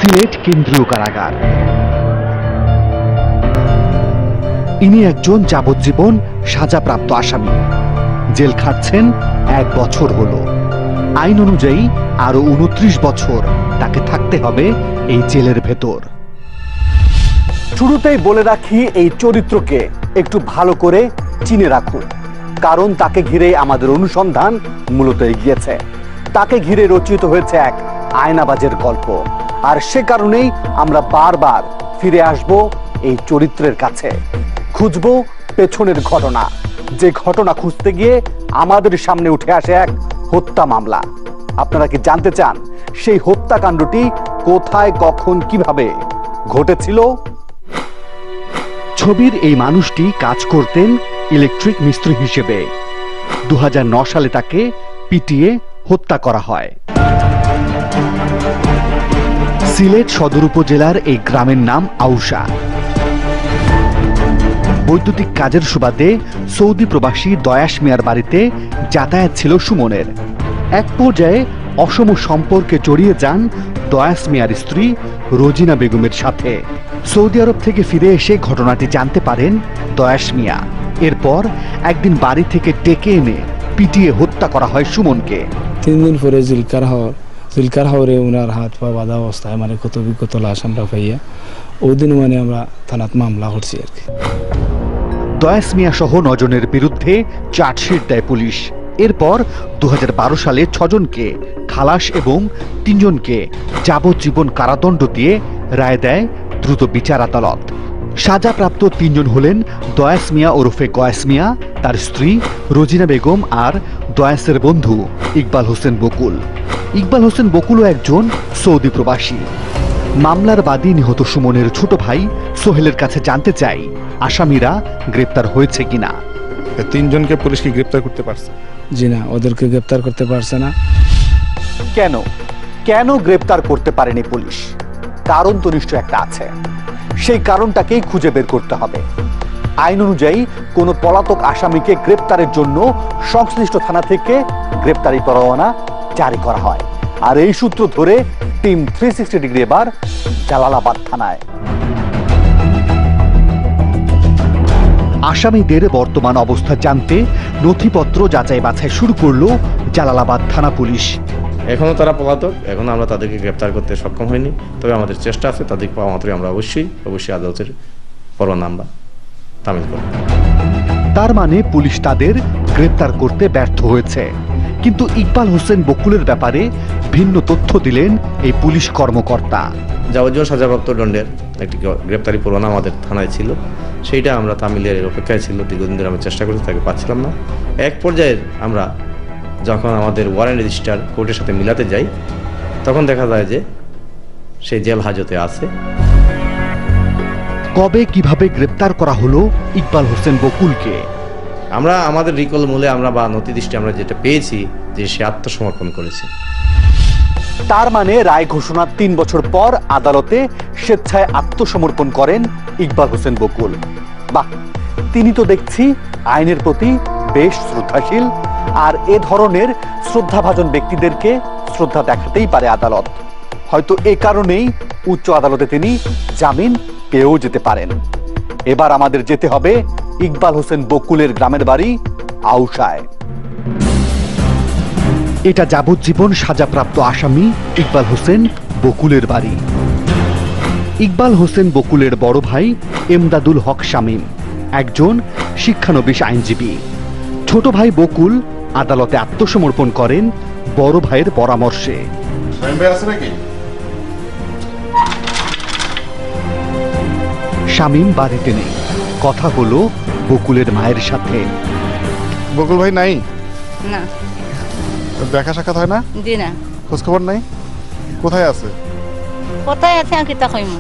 সিলেট কেন্দ্রীয় কারাগার। ইনি একজন যাবজ্জীবন সাজাপ্রাপ্ত আসামি। জেল খাটছেন 1 বছর হলো। আইন অনুযায়ী আরো 29 বছর তাকে থাকতে হবে এই জেলের ভেতর। শুরুতেই বলে রাখি, এই চরিত্রকে একটু ভালো করে চিনে রাখুন, কারণ তাকে ঘিরে আমাদের অনুসন্ধান মূলত এগিয়েছে। তাকে ঘিরে রচিত হয়েছে এক আয়নাবাজের গল্প, আর সে কারণেই আমরা বারবার ফিরে আসব এই চরিত্রের কাছে। খুঁজব পেছনের ঘটনা, যে ঘটনা খুঁজতে গিয়ে আমাদের সামনে উঠে আসে এক হত্যা মামলা। আপনারা কি জানতে চান সেই হত্যাকাণ্ডটি কোথায়, কখন, কিভাবে ঘটেছিল? ছবির এই মানুষটি কাজ করতেন ইলেকট্রিক মিস্ত্রি হিসেবে। 2009 সালে তাকে পিটিয়ে হত্যা করা হয়। সিলেট সদর উপজেলার এই গ্রামের নাম আউশা। বৈদ্যুতিক কাজের সুবাদে সৌদি প্রবাসী দয়াস মিয়ার বাড়িতে যাতায়াত ছিল সুমনের। এক পর্যায়ে অসম সম্পর্কে জড়িয়ে যান দয়াস মিয়ার স্ত্রী রোজিনা বেগমের সাথে। সৌদি আরব থেকে ফিরে এসে ঘটনাটি জানতে পারেন দয়াস মিয়া। এরপর একদিন বাড়ি থেকে ডেকে এনে পিটিয়ে হত্যা করা হয় সুমনকে। 3 দিন পরে জিলকার হাওরে ওনার হাত পা বাঁধা অবস্থায় কত বিগত লাশ আমরা পাইয়া ওই দিন আমরা থানাত মামলা করছি আর কি। দয়াস মিয়া সহ 9 জনের বিরুদ্ধে চার্জশিট দেয় পুলিশ। এরপর 2012 সালে 6 জনকে খালাস এবং 3 জনকে যাবজ্জীবন কারাদণ্ড দিয়ে রায় দেয় দ্রুত বিচার আদালত। সাজাপ্রাপ্ত 3 জন হলেন দয়াস মিয়া ওরফে গয়াস মিয়া, তার স্ত্রী রোজিনা বেগম আর দয়াসের বন্ধু ইকবাল হোসেন বকুল। ইকবাল হোসেন বকুলও একজন সৌদি প্রবাসী। মামলার বাদী নিহত সুমনের ছোট ভাই সোহেলের কাছে জানতে চাই আসামিরা গ্রেপ্তার হয়েছে কিনা। 3 জনকে পুলিশ কি গ্রেপ্তার করতে পারছে? জি না, ওদেরকে গ্রেপ্তার করতে পারছে না। কেন গ্রেপ্তার করতে পারেনি পুলিশ? কারণ তো নিশ্চয় একটা আছে। সেই কারণটাকেই খুঁজে বের করতে হবে। আইন অনুযায়ী কোনো পলাতক আসামিকে গ্রেপ্তারের জন্য সংশ্লিষ্ট থানা থেকে গ্রেপ্তারি পরোয়ানা জারি করা হয়। আর এই সূত্র ধরে টিম 360 ডিগ্রি এবার জালালাবাদ থানায়। আসামিদের বর্তমান অবস্থা জানতে নথিপত্র যাচাই বাছাই শুরু করলো জালালাবাদ থানা পুলিশ। এখনো তারা পলাতক, এখন আমরা তাদেরকে গ্রেপ্তার করতে সক্ষম হইনি। তবে আমাদের চেষ্টা আছে, তাদের পাওয়া মাত্রই আমরা অবশ্যই আদালতের পরোয়ানা আমরা তামিল করব। তার মানে পুলিশ তাদের গ্রেপ্তার করতে ব্যর্থ হয়েছে। কিন্তু ইকবাল হোসেন বকুলের ব্যাপারে ভিন্ন তথ্য দিলেন এই পুলিশ কর্মকর্তা। যাবজ্জীবন সাজাপ্রাপ্ত দণ্ডের একটি গ্রেপ্তারি পরোয়ানা আমাদের থানায় ছিল, সেইটা আমরা তামিলের অপেক্ষায় ছিল। দীর্ঘদিন ধরে আমরা চেষ্টা করছি, তাকে পাচ্ছিলাম না। এক পর্যায়ে আমরা যখন আমাদের ওয়ারেন্ট রেজিস্টার কোর্টের সাথে মিলাতে যাই, তখন দেখা যায় যে সেই জেল হাজতে আছে। কবে কিভাবে গ্রেপ্তার করা হলো ইকবাল হোসেন বকুলকে? আমরা আমাদের রিকল মূলে আমরা বা নথি দৃষ্টি আমরা যেটা পেয়েছি যে সে আত্মসমর্পণ করেছে। তার মানে রায় ঘোষণার 3 বছর পর আদালতে স্বেচ্ছায় আত্মসমর্পণ করেন ইকবাল হোসেন বকুল। বাহ, তিনি তো দেখছি আইনের প্রতি বেশ শ্রদ্ধাশীল। আর এ ধরনের শ্রদ্ধাভাজন ব্যক্তিদেরকে শ্রদ্ধা দেখাতেই পারে আদালত। হয়তো এ কারণেই উচ্চ আদালতে তিনি জামিন পেয়েও যেতে পারেন। এবার আমাদের যেতে হবে ইকবাল হোসেন বকুলের গ্রামের বাড়ি আউশায়। এটা যাবজ্জীবন সাজাপ্রাপ্ত আসামি ইকবাল হোসেন বকুলের বাড়ি। ইকবাল হোসেন বকুলের বড় ভাই এমদাদুল হক শামীম একজন শিক্ষানবিশ আইনজীবী। ছোট ভাই বকুল আদালতে আত্মসমর্পণ করেন বড় ভাইয়ের পরামর্শে। শামীম বাড়িতে নেই, কথা হলো বকুলের মায়ের সাথে। বকুল ভাই নাই? না। দেখা সাক্ষাৎ হয় না? জি না। খোঁজ খবর নাই? কোথায় আছে? কোথায় আছে আর কিতা কইমু?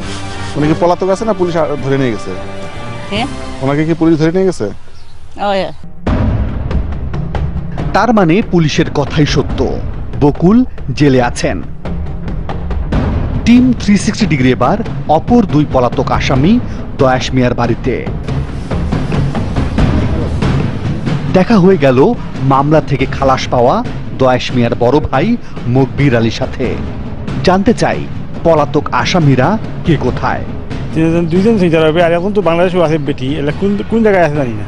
উনি কি পলাতক আছে না পুলিশ ধরে নিয়ে গেছে? হ্যাঁ, ওনাকে কি পুলিশ ধরে নিয়ে গেছে? ওই তার মানে পুলিশের কথাই সত্য, বকুল জেলে আছেন। টিম 360 ডিগ্রি এবার অপর 2 পলাতক আসামি দয়াস মিয়ার বাড়িতে। দেখা হয়ে গেল মামলা থেকে খালাস পাওয়া দয়াস মিয়ার বড় ভাই মকবির আলীর সাথে। জানতে চাই পলাতক আসামিরা কে কোথায়? দুইজন চিন্তা হবে, আর এখন তো বাংলাদেশও আছে বেটি, এলা কোন কোন জায়গায় আছে জানি না।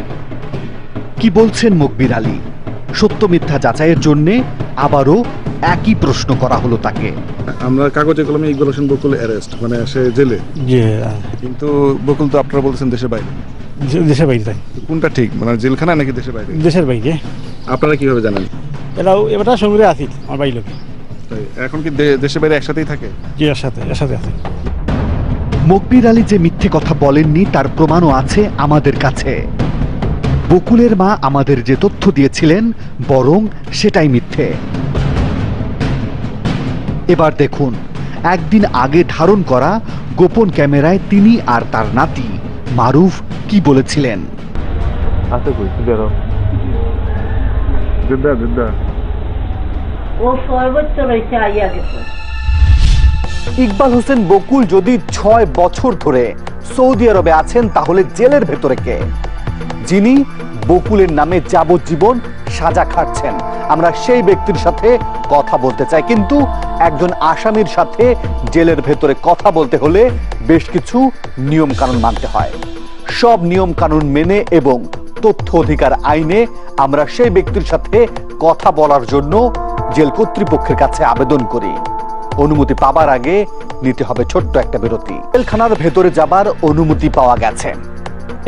কি বলছেন মকবির আলী? সত্য মিথ্যা যাচাইয়ের জন্যে আবারও একই প্রশ্ন করা হলো তাকে। আমরা কাগজে কলমে ইকবাল হোসেন বকুল অ্যারেস্ট, মানে সে জেলে, যে কিন্তু বকুল তো আপনারা বলছেন দেশের বাইরে। দেশের বাইরে তাই, কোনটা ঠিক, মানে জেলখানা নাকি দেশের বাইরে? দেশের বাইরে। আপনারা কিভাবে জানেন? এরাও এবারটা সঙ্গে আসিল আমার বাড়ির লোকে। তাই এখন কি দেশের বাইরে একসাথেই থাকে? যে এর সাথে আছে। মকবির আলী যে মিথ্যে কথা বলেননি তার প্রমাণও আছে আমাদের কাছে। বকুলের মা আমাদের যে তথ্য দিয়েছিলেন বরং সেটাই মিথ্যে। এবার দেখুন, একদিন আগে ধারণ করা গোপন ক্যামেরায় তিনি আর তার নাতি মারুফ কি বলেছিলেন। ও সর্বোচ্চ রয়েছে আইয়া গেছে। ইকবাল হোসেন বকুল যদি 6 বছর ধরে সৌদি আরবে আছেন, তাহলে জেলের ভেতরে কে, যিনি বকুলের নামে যাবজ্জীবন সাজা খাটছেন? আমরা সেই ব্যক্তির সাথে কথা বলতে চাই, কিন্তু একজন আসামির সাথে জেলের ভেতরে কথা বলতে হলে বেশ কিছু নিয়ম কানুন মানতে হয়। সব নিয়ম কানুন মেনে এবং তথ্য অধিকার আইনে আমরা সেই ব্যক্তির সাথে কথা বলার জন্য জেল কর্তৃপক্ষের কাছে আবেদন করি। অনুমতি পাবার আগে নিতে হবে ছোট্ট একটা বিরতি। জেলখানার ভেতরে যাবার অনুমতি পাওয়া গেছে,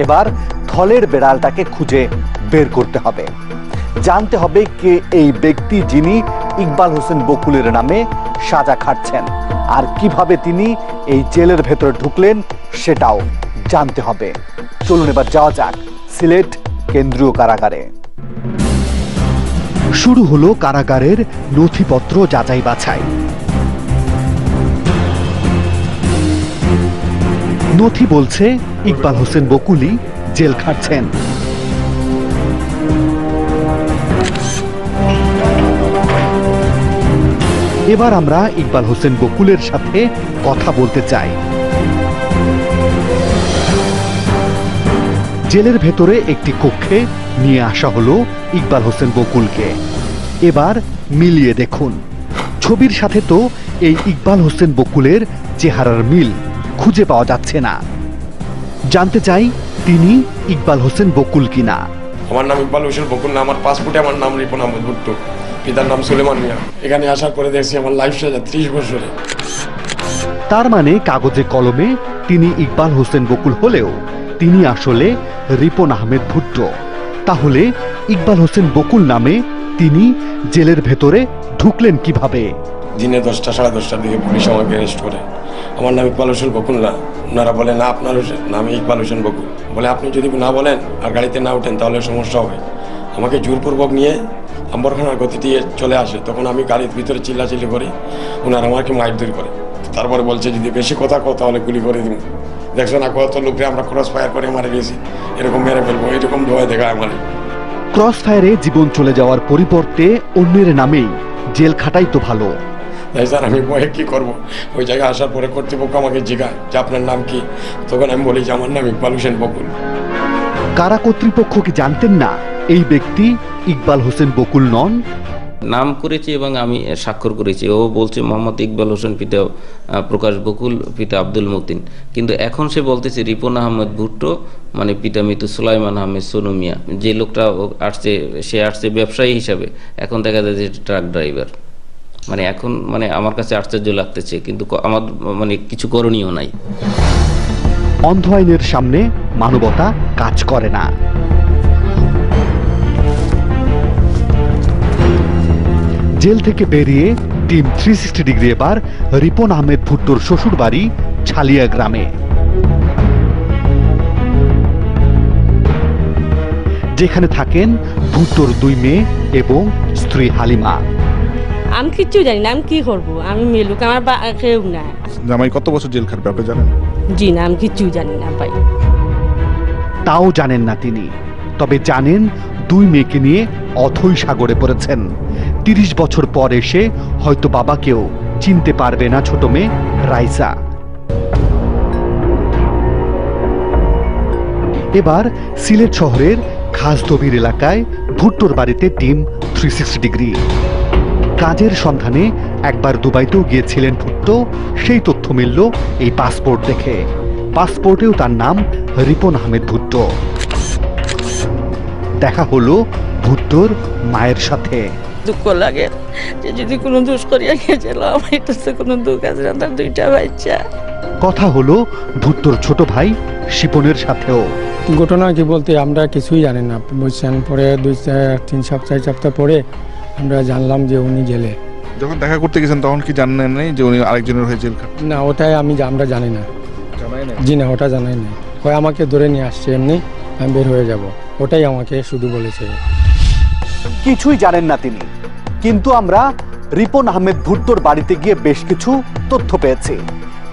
এবার থলের বেড়ালটাকে খুঁজে বের করতে হবে। জানতে হবে কে এই ব্যক্তি যিনি ইকবাল হোসেন বকুলের নামে সাজা খাটছেন, আর কিভাবে তিনি এই জেলের ভেতরে ঢুকলেন সেটাও জানতে হবে। চলুন এবার যাওয়া যাক সিলেট কেন্দ্রীয় কারাগারে। শুরু হলো কারাগারের নথিপত্র যাচাই বাছাই। নথি বলছে ইকবাল হোসেন বকুলই জেল খাটছেন। এবার আমরা ইকবাল হোসেন বকুলের সাথে কথা বলতে চাই। জেলের ভেতরে একটি কক্ষে নিয়ে আসা হলো ইকবাল হোসেন বকুলকে। এবার মিলিয়ে দেখুন, ছবির সাথে তো এই ইকবাল হোসেন বকুলের চেহারার মিল খুঁজে পাওয়া যাচ্ছে না। জানতে চাই তিনি ইকবাল হোসেন বকুল কিনা। আমার নাম ইকবাল হোসেন বকুল না, আমার পাসপোর্টে আমার নাম রিপন আহমেদ ভুট্টো, পিতার নাম সুলেমান মিয়া। এখানে আসার পরে দেখছি আমার লাইফ সাজা 30 বছরে। তার মানে কাগজে কলমে তিনি ইকবাল হোসেন বকুল হলেও তিনি আসলে রিপন আহমেদ ভুট্টো। তাহলে ইকবাল হোসেন বকুল নামে তিনি জেলের ভেতরে ঢুকলেন কিভাবে? দিনে 10টা সাড়ে 10টার দিকে পুলিশ আমাকে অ্যারেস্ট করে। আমার নাম ইকবাল হোসেন বকুল না, ওনারা বলে না আপনার নাম ইকবাল হোসেন বকুল। বলে আপনি যদি না বলেন আর গাড়িতে না ওঠেন তাহলে সমস্যা হবে। আমাকে জোরপূর্বক নিয়ে আম্বরখানার গতি দিয়ে চলে আসে। তখন আমি গাড়ির ভিতরে চিল্লাচিল্লি করি, ওনারা আমাকে মারধর করে। তারপরে বলছে যদি বেশি কথা কও তাহলে গুলি করে দিব। দেখছো না কত লোকরে আমরা ক্রস ফায়ার করে মারে গেছি, এরকম মেরে ফেলবো, এরকম ভয় দেখায় আমার। ক্রস ফায়ারে জীবন চলে যাওয়ার পরিবর্তে অন্যের নামেই জেল খাটাই তো ভালো। তাই স্যার আমি ভয়ে কী করবো? ওই জায়গায় আসার পরে কর্তৃপক্ষ আমাকে জিজ্ঞাসা যে আপনার নাম কি? তখন আমি বলি যে আমার নাম ইকবাল হোসেন বকুল। কারা কর্তৃপক্ষ কি জানতেন না এই ব্যক্তি ইকবাল হোসেন বকুল নন? নাম করেছি এবং আমি স্বাক্ষর করেছি। ও বলছে মোহাম্মদ ইকবাল হোসেন পিতা প্রকাশ বকুল, পিতা আব্দুল মতিন, কিন্তু এখন সে বলতেছে রিপন আহমেদ ভুট্টো, মানে পিতা মৃত সুলাইমান আহমেদ সোনু মিয়া। যে লোকটা আসছে সে আসছে ব্যবসায়ী হিসাবে, এখন দেখা যায় যে ট্রাক ড্রাইভার। মানে এখন মানে আমার কাছে আশ্চর্য লাগতেছে, কিন্তু আমার মানে কিছু করণীয় নাই। অন্ধ আইনের সামনে মানবতা কাজ করে না। জেল থেকে বেরিয়ে টিম 360 ডিগ্রি এবার রিপন আহমেদ ভুট্টোর শ্বশুর বাড়ি ছালিয়া গ্রামে, যেখানে থাকেন ভুট্টোর 2 মেয়ে এবং স্ত্রী হালিমা। আমি কিচ্ছু জানি না, আমি কি করবো? আমি মেলুক, আমার কেউ না। জামাই কত বছর জেল খাটবে আপনি জানেন? জি না, আমি কিচ্ছু জানি না ভাই। তাও জানেন না তিনি, তবে জানেন 2 মেয়েকে নিয়ে অথৈ সাগরে পড়েছেন। 30 বছর পর এসে হয়তো বাবাকেও চিনতে পারবে না ছোট মেয়ে রাইসা। এবার সিলেট শহরের খাসদবির এলাকায় ভুট্টোর বাড়িতে টিম 360 ডিগ্রি। কাজের সন্ধানে একবার দুবাইতেও গিয়েছিলেন ভুট্টো, সেই তথ্য মিলল এই পাসপোর্ট দেখে। পাসপোর্টেও তার নাম রিপন আহমেদ ভুট্টো। দেখা হলো ভুট্টোর মায়ের সাথে। দুঃখ লাগে যে যদি কোনো দোষ করিয়া গিয়েছিল, আমার এটা তো কোনো দুঃখ আছে না, তার দুইটা বাচ্চা। কথা হলো ভুট্টোর ছোট ভাই শিপনের সাথেও। ঘটনা কি বলতে আমরা কিছুই জানি না বুঝছেন। পরে 2-3 সপ্তাহ পরে আমরা জানলাম যে উনি জেলে। যখন দেখা করতে গেছেন তখন কি জানেন নাই যে উনি আরেকজনের হয়ে জেল খাট? না, ওটাই আমরা জানি না। জি না, ওটা জানাই না। হয় আমাকে ধরে নিয়ে আসছে এমনি, আমি বের হয়ে যাব, ওটাই আমাকে শুধু বলেছে। কিছুই জানেন না তিনি, কিন্তু আমরা রিপন আহমেদ ভুট্টোর বাড়িতে গিয়ে বেশ কিছু তথ্য পেয়েছি,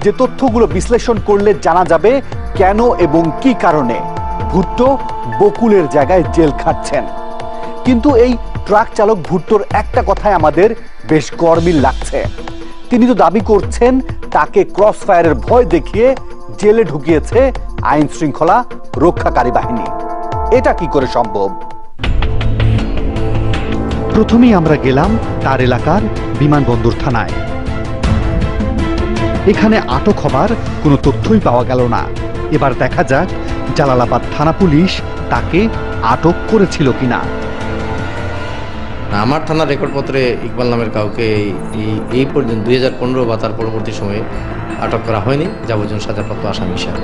যে তথ্যগুলো বিশ্লেষণ করলে জানা যাবে কেন এবং কি কারণে ভুট্টো বকুলের জায়গায় জেল খাটছেন। কিন্তু এই ট্রাক চালক ভুট্টোর একটা কথায় আমাদের বেশ গরমিল লাগছে। তিনি তো দাবি করছেন তাকে ক্রস ফায়ারের ভয় দেখিয়ে জেলে ঢুকিয়েছে আইন শৃঙ্খলা রক্ষাকারী বাহিনী। এটা কি করে সম্ভব? প্রথমেই আমরা গেলাম তার এলাকার বিমানবন্দর থানায়। এখানে আটক হবার কোনো তথ্যই পাওয়া গেল না। এবার দেখা যাক জালালাবাদ থানা পুলিশ তাকে আটক করেছিল কিনা। আমার থানার রেকর্ডপত্রে ইকবাল নামের কাউকে এই পর্যন্ত 2015 বা তার পরবর্তী সময়ে আটক করা হয়নি যাবজ্জীবন সাজাপ্রাপ্ত আসামি হিসাবে।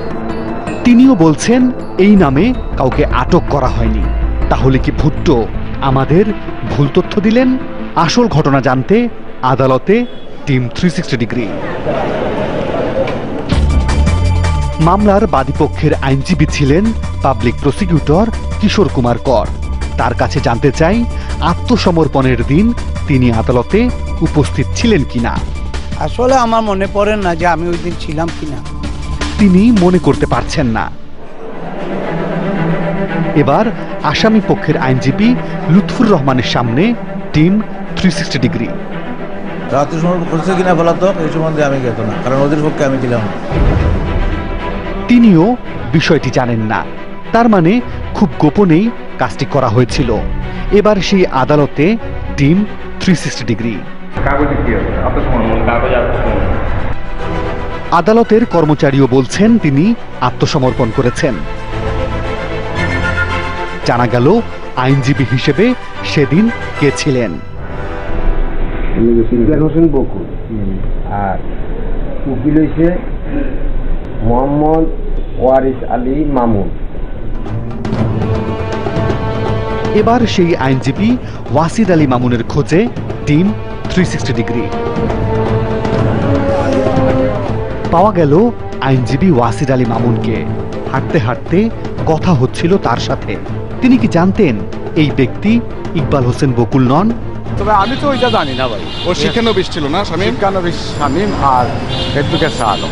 তিনিও বলছেন এই নামে কাউকে আটক করা হয়নি। তাহলে কি ভুট্টো আমাদের ভুল তথ্য দিলেন? আসল ঘটনা জানতে আদালতে টিম 360 ডিগ্রি। মামলার বাদীপক্ষের আইনজীবী ছিলেন পাবলিক প্রসিকিউটর কিশোর কুমার কর। তার কাছে জানতে চাই আত্মসমর্পণের দিন তিনি আদালতে উপস্থিত ছিলেন কিনা। আসলে আমার মনে পড়ে না যে আমি ওই দিন ছিলাম কিনা। তিনি মনে করতে পারছেন না। এবার আসামি পক্ষের আইনজীবী লুৎফুর রহমানের সামনে টিম 360 ডিগ্রি। আত্মসমর্পণ করছে কিনা বলা তো এই সম্বন্ধে আমি জ্ঞাত না, কারণ ওদের পক্ষে আমি ছিলাম। তিনিও বিষয়টি জানেন না, তার মানে খুব গোপনেই কাজটি করা হয়েছিল। এবার সেই আদালতে টিম 360 ডিগ্রি। আদালতের কর্মচারীও বলছেন তিনি আত্মসমর্পণ করেছেন। জানা গেল আইনজীবী হিসেবে সেদিন কে ছিলেন। হোসেন বকুল আর উকিল হয়েছে মোহাম্মদ ওয়ারিস আলী মামুন। এবার সেই আইনজীবী ওয়াসিদ আলী মামুনের খোঁজে টিম 360 ডিগ্রি। পাওয়া গেল আইনজীবী ওয়াসিদ আলী মামুনকে। হাঁটতে হাঁটতে কথা হচ্ছিল তার সাথে। তিনি কি জানতেন এই ব্যক্তি ইকবাল হোসেন বকুল নন? তবে আমি তো ওইটা জানি না ভাই। ও শিক্ষানবিশ ছিল না শামীম? শিক্ষানবিশ শামীম আর অ্যাডভোকেট শাহ আলম।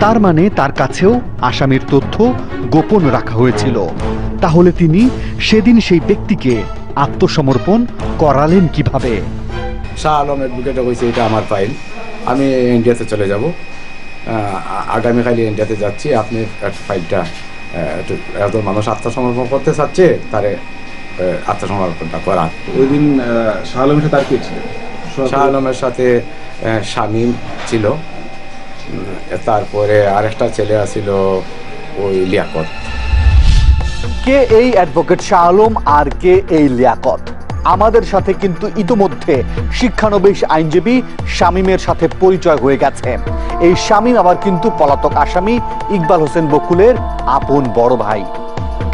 তার মানে তার কাছেও আসামির তথ্য গোপন রাখা হয়েছিল। তাহলে তিনি সেদিন সেই ব্যক্তিকে আত্মসমর্পণ করালেন কিভাবে? শাহ আলম অ্যাডভোকেটে কইছে এটা আমার ফাইল, আমি ইন্ডিয়াতে চলে যাব, আগামীকালই ইন্ডিয়াতে যাচ্ছি, আপনি ফাইলটা এত মানুষ আত্মসমর্পণ করতে চাচ্ছে তারে আত্মসমর্পণটা করা। ওই দিন শাহ আলমের সাথে আর কে ছিল? শাহ আলমের সাথে শামীম ছিল, তারপরে আরেকটা ছেলে আছিল ওই লিয়াকত। কে এই অ্যাডভোকেট শাহ আলম আর কে এই লিয়াকত? আমাদের সাথে কিন্তু ইতোমধ্যে শিক্ষানবিশ আইনজীবী শামীমের সাথে পরিচয় হয়ে গেছে। এই শামীম আবার কিন্তু পলাতক আসামি ইকবাল হোসেন বকুলের আপন বড় ভাই।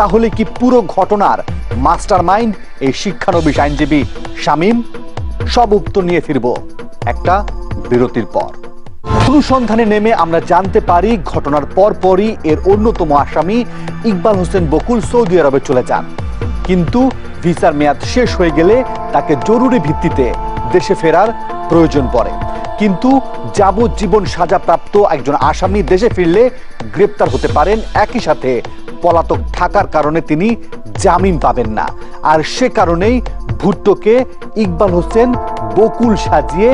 তাহলে কি পুরো ঘটনার মাস্টার মাইন্ড এই শিক্ষানবিশ আইনজীবী শামীম? সব উত্তর নিয়ে ফিরব একটা বিরতির পর। অনুসন্ধানে নেমে আমরা জানতে পারি ঘটনার পরপরই এর অন্যতম আসামি ইকবাল হোসেন বকুল সৌদি আরবে চলে যান। কিন্তু ভিসার মেয়াদ শেষ হয়ে গেলে তাকে জরুরি ভিত্তিতে দেশে ফেরার প্রয়োজন পড়ে। কিন্তু যাবজ্জীবন সাজাপ্রাপ্ত একজন আসামি দেশে ফিরলে গ্রেপ্তার হতে পারেন, একই সাথে পলাতক থাকার কারণে তিনি জামিন পাবেন না। আর সে কারণেই ভুট্টোকে ইকবাল হোসেন বকুল সাজিয়ে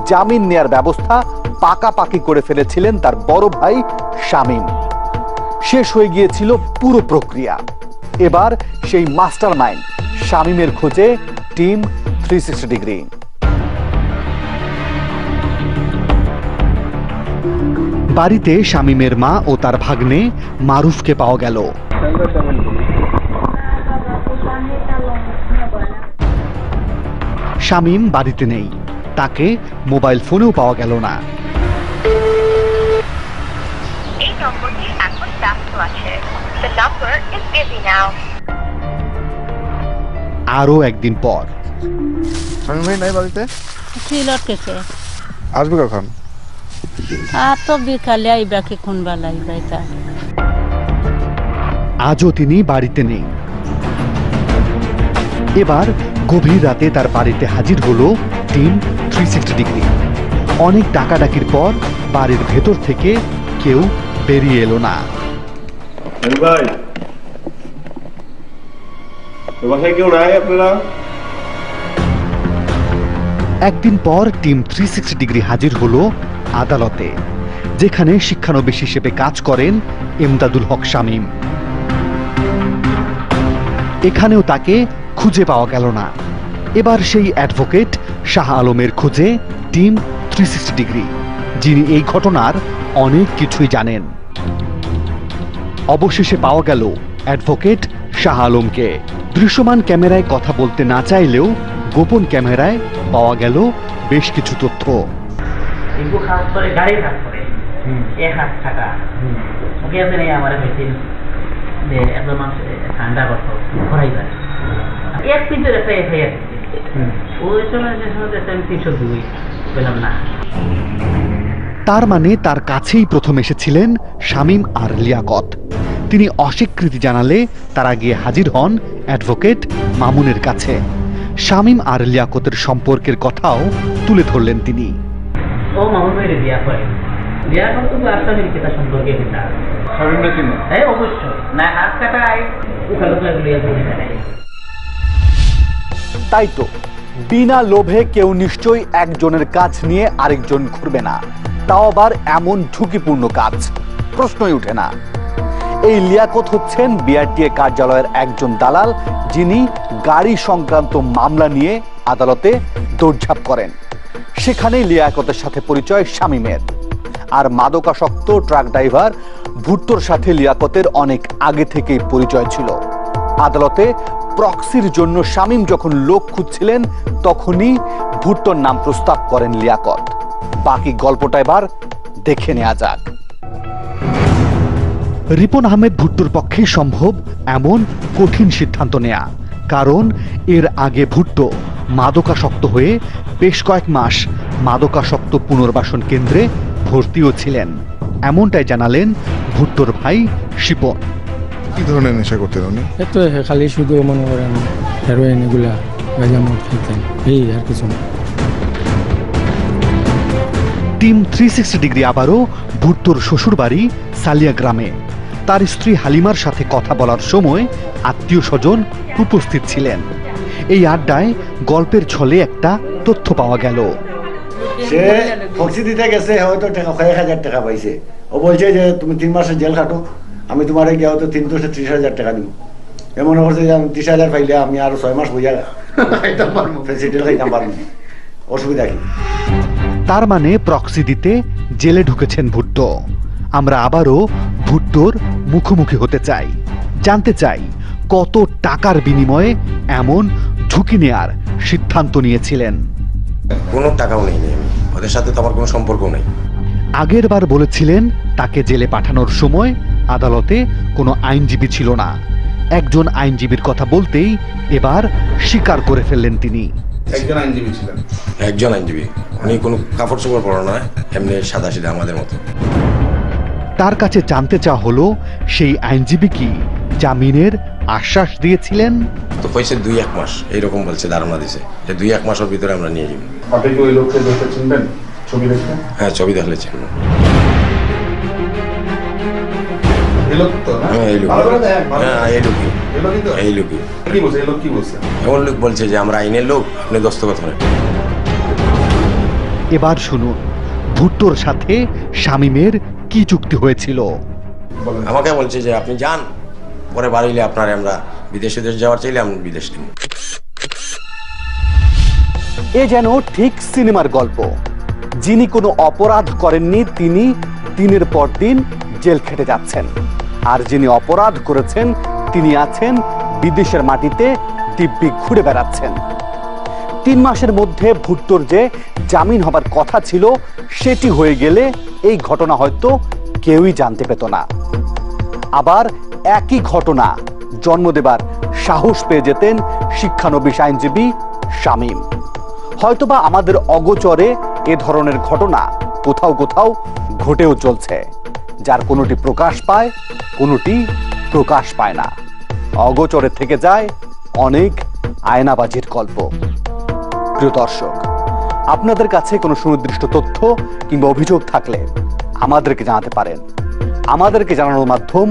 জামিন নেয়ার ব্যবস্থা পাকাপাকি করে ফেলেছিলেন তার বড় ভাই শামীম। শেষ হয়ে গিয়েছিল পুরো প্রক্রিয়া। এবার সেই মাস্টার মাইন্ড শামীমের খোঁজে টিম 360 ডিগ্রি। বাড়িতে শামীমের মা ও তার ভাগ্নে মারুফকে পাওয়া গেল। শামীম বাড়িতে নেই, তাকে মোবাইল ফোনেও পাওয়া গেল না। আরো একদিন পর শামীম ভাই নাই বাড়িতে, সিলট গেছে। আসবে কখন? আর তো বিকালে আইবা, কি কোন বেলা আইবা এটা। আজও তিনি বাড়িতে নেই। এবার গভীর রাতে তার বাড়িতে হাজির হলো টিম 360 ডিগ্রি। অনেক ডাকাডাকির পর বাড়ির ভেতর থেকে কেউ বেরিয়ে এলো না। একদিন পর টিম 360 ডিগ্রি হাজির হলো আদালতে, যেখানে শিক্ষানবিশ হিসেবে কাজ করেন এমদাদুল হক শামীম। এখানেও তাকে খুঁজে পাওয়া গেল না। এবার সেই অ্যাডভোকেট শাহ আলমের খোঁজে টিম 360 ডিগ্রি, যিনি এই ঘটনার অনেক কিছুই জানেন। অবশেষে পাওয়া গেল অ্যাডভোকেট শাহ আলমকে। দৃশ্যমান ক্যামেরায় কথা বলতে না চাইলেও গোপন ক্যামেরায় পাওয়া গেল বেশ কিছু তথ্য। তার মানে তার কাছেই প্রথম এসেছিলেন শামীম আর লিয়াকত। তিনি অস্বীকৃতি জানালে তারা গিয়ে হাজির হন অ্যাডভোকেট মামুনের কাছে। শামীম আর লিয়াকতের সম্পর্কের কথাও তুলে ধরলেন তিনি। ও মামুন ভাইরে বিয়া করে, লিয়াকত তো আসামির কিতা সম্পর্কে কিতা শামীম না কিনা? হ্যাঁ অবশ্যই না, হাত কাটায় উকালতলা লিয়া করে না। তাই তো বিনা লোভে কেউ নিশ্চয়ই একজনের কাজ নিয়ে আরেকজন ঘুরবে না, তাও আবার এমন ঝুঁকিপূর্ণ কাজ, প্রশ্নই উঠে না। এই লিয়াকত হচ্ছেন বিআরটিএ কার্যালয়ের একজন দালাল, যিনি গাড়ি সংক্রান্ত মামলা নিয়ে আদালতে দৌড়ঝাঁপ করেন। সেখানেই লিয়াকতের সাথে পরিচয় শামীমের। আর মাদকাসক্ত ট্রাক ড্রাইভার ভুট্টোর সাথে লিয়াকতের অনেক আগে থেকেই পরিচয় ছিল। আদালতে প্রক্সির জন্য শামীম যখন লোক খুঁজছিলেন, তখনই ভুট্টোর নাম প্রস্তাব করেন লিয়াকত। বাকি গল্পটা এবার দেখে নেওয়া যাক। রিপন আহমেদ ভুট্টোর পক্ষেই সম্ভব এমন কঠিন সিদ্ধান্ত নেয়া, কারণ এর আগে ভুট্টো মাদকাসক্ত হয়ে বেশ কয়েক মাস মাদকাসক্ত পুনর্বাসন কেন্দ্রে ভর্তিও ছিলেন। এমনটাই জানালেন ভুট্টোর ভাই শিপন। কি ধরনের নেশা করতেন উনি? এতো খালি শুধু মনে করেন হেরোইন এগুলা গাঁজা মদ খেতেন, এই আর কিছু না। টিম 360 ডিগ্রি আবারও ভুট্টোর শ্বশুর বাড়ি সালিয়া গ্রামে। তার স্ত্রী হালিমার সাথে কথা বলার সময় আত্মীয় স্বজন উপস্থিত ছিলেন। এই আড্ডায় গল্পের ছলে একটা তথ্য পাওয়া গেল। সে ফক্সি দিতে গেছে, হয়তো 1,000 টাকা পাইছে। ও বলছে যে তুমি 3 মাসের জেল খাটো, আমি তোমার গিয়ে হয়তো 330,000 টাকা দিব। এমন করছে যে আমি 30,000 পাইলে আমি আরো 6 মাস বইয়া খাইতাম পারবো, ফেসিলিটি খাইতাম পারবো, অসুবিধা কি? তার মানে প্রক্সি দিতে জেলে ঢুকেছেন ভুট্টো। আমরা আবারও ভুট্টোর মুখোমুখি হতে চাই, জানতে চাই কত টাকার বিনিময়ে এমন ঝুঁকি নেয়ার সিদ্ধান্ত নিয়েছিলেন। কোনো টাকাও নেই, ওদের সাথে তো আমার কোনো সম্পর্ক নেই। আগের বার বলেছিলেন তাকে জেলে পাঠানোর সময় আদালতে কোনো আইনজীবী ছিল না। একজন আইনজীবীর কথা বলতেই এবার স্বীকার করে ফেললেন তিনি। একজন আইনজীবী ছিলেন, একজন আইনজীবী। উনি কোনো কাপড় চোপড় পরা না, এমনি সাদা সিধা আমাদের মতো। তার কাছে জানতে চাওয়া হলো সেই আইনজীবী কি জামিনের আশ্বাস দিয়েছিলেন? তো কইছে 2-1 মাস এইরকম বলছে, ধারণা দিছে যে 2-1 মাসের ভিতরে আমরা নিয়ে যাব। আপনি কি ওই লোককে দেখতে চিনবেন? ছবি দেখতে? হ্যাঁ, ছবি দেখলে চিনব। এই লোক তো না? হ্যাঁ, এই লোক। হ্যাঁ, এই লোকই। এই লোকই। কি বলছে? এই লোক কি বলছে? এমন লোক বলছে যে আমরা আইনের লোক, আপনি দস্তখত করেন। এবার শুনুন ভুট্টোর সাথে শামীমের কি চুক্তি হয়েছিল। আমাকে বলছে যে আপনি যান, পরে বাড়িলে আপনার আমরা বিদেশে যাওয়ার চাইলে আমি বিদেশ দিব। এ যেন ঠিক সিনেমার গল্প। যিনি কোনো অপরাধ করেননি তিনি দিনের পর দিন জেল খেটে যাচ্ছেন, আর যিনি অপরাধ করেছেন তিনি আছেন বিদেশের মাটিতে দিব্যি ঘুরে বেড়াচ্ছেন। 3 মাসের মধ্যে ভুট্টোর যে জামিন হবার কথা ছিল সেটি হয়ে গেলে এই ঘটনা হয়তো কেউই জানতে পেত না। আবার একই ঘটনা জন্ম দেবার সাহস পেয়ে যেতেন শিক্ষানবিশ আইনজীবী শামীম। হয়তোবা আমাদের অগোচরে এ ধরনের ঘটনা কোথাও কোথাও ঘটেও চলছে, যার কোনোটি প্রকাশ পায়, কোনোটি প্রকাশ পায় না। অগোচরে থেকে যায় অনেক আয়নাবাজির গল্প। প্রিয় দর্শক, আপনাদের কাছে কোনো সুনির্দিষ্ট তথ্য কিংবা অভিযোগ থাকলে আমাদেরকে জানাতে পারেন। আমাদেরকে জানানোর মাধ্যম